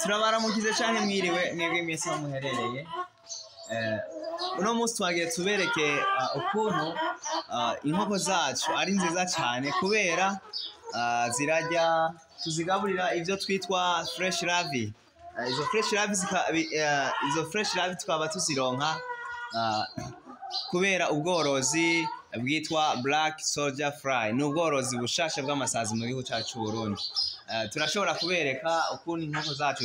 Turabaramukize cyane mwiriwe mwebwe mwese muherereye. Uno munsi twagiye tubereke ukuntu inkoko zacu ari nziza cyane kubera zirajya tuzigaburira ibyo twitwa fresh-larveas. Izo fresh-larveas tukaba tuzironka kubera ubworozi bwitwa black soldier fly. Ni ubworozi bushasha bw'amasazi mu gihugu cyacu Burundi. Turashobora kubereka ukuntu inkoko zacu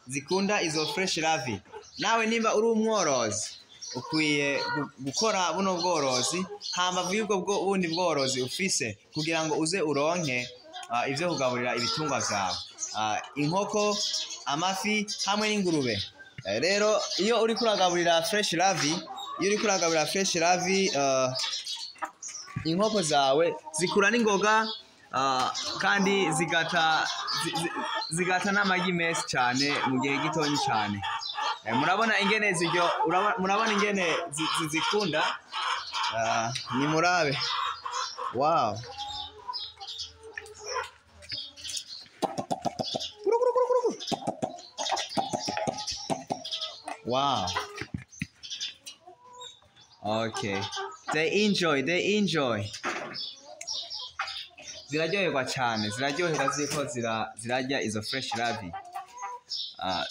zikunda izo fresh-larveas. Nawe nimba uri umworozi ukwiye gukora buno bworozi hambavu y'ubwo bundi bworozi ufise kugira ngo uze uronke ivyo kugaburira ibitungwa vyawe, inkoko, amafi hamwe n'ingurube. Rero iyo uri kuragaburira fresh-larveas, inkoko zikura n'ingoga kandi zigata n'amagi menshi cyane mu gihe gitonyi cyane. Murabona ingene zikunda, ni murabe. Wow, wow. Okay, they enjoy. Ziraryoherwa cyane, ziraryoherwa ziko zirajya izo fresh-larveas.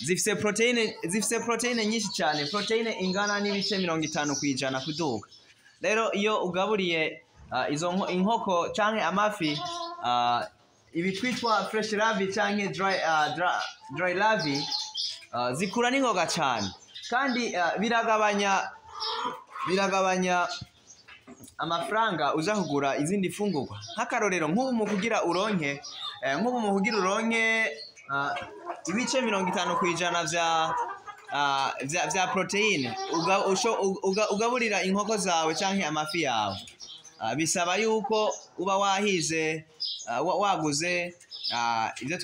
Zifise proteine nyinshi cyane, proteine ingana n'ibice 50% kuduga. Rero iyo ugaburiye izo inkoko canke amafi, ibi twitwa fresh-larveas canke dry larvae, zikura n'ingoga cyane kandi biragabanya amafaranga uza kugura izindi fungurwa. Nk'akarorero nk'ubu mu kugira uronke ibice 50% vya proteine ugaburira inkoko zawe canke amafi yawe, bisaba yuko uba waguze ibyo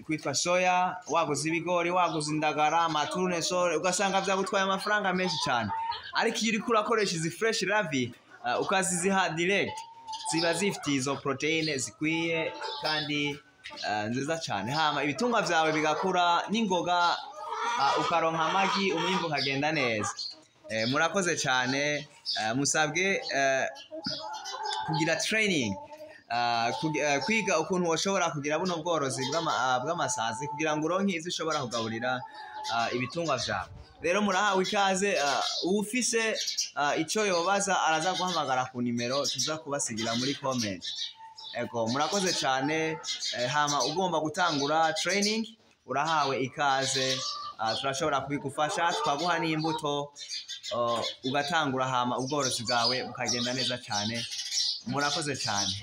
twitwa soya, waguze ibigori, waguze indagara, amaturune sole, ugasanga vyagutwaye amafaranga menshi cyane. Ariko iyo uriko urakoresha izi fresh-larveas ukaziziha direct, ziba zifite izo proteine zikwiye kandi nziza cyane. Hama ibitungwa vyawe bigakura n'ingoga, ukaronka amagi, umwimbu ukagenda neza. Murakoze cyane, musabwe kugira training, kwiga ukuntu washobora kugira buno bworozi bw'amasazi kugira ngo uronke ivyo ushobora kugaburira ibitungwa vyawe. Rero murahawe ikaze. Ufise ico yobaza araza guhamagara ku nimero tuza kubasigira muri comment. Ego, murakoze cyane. Hama ugomba gutangura training, urahawe ikaze. Turashobora kubigufasha, tukaguha n'imbuto, ugatangura hama ubworozi bwawe bukagenda neza cyane. Murakoze cyane.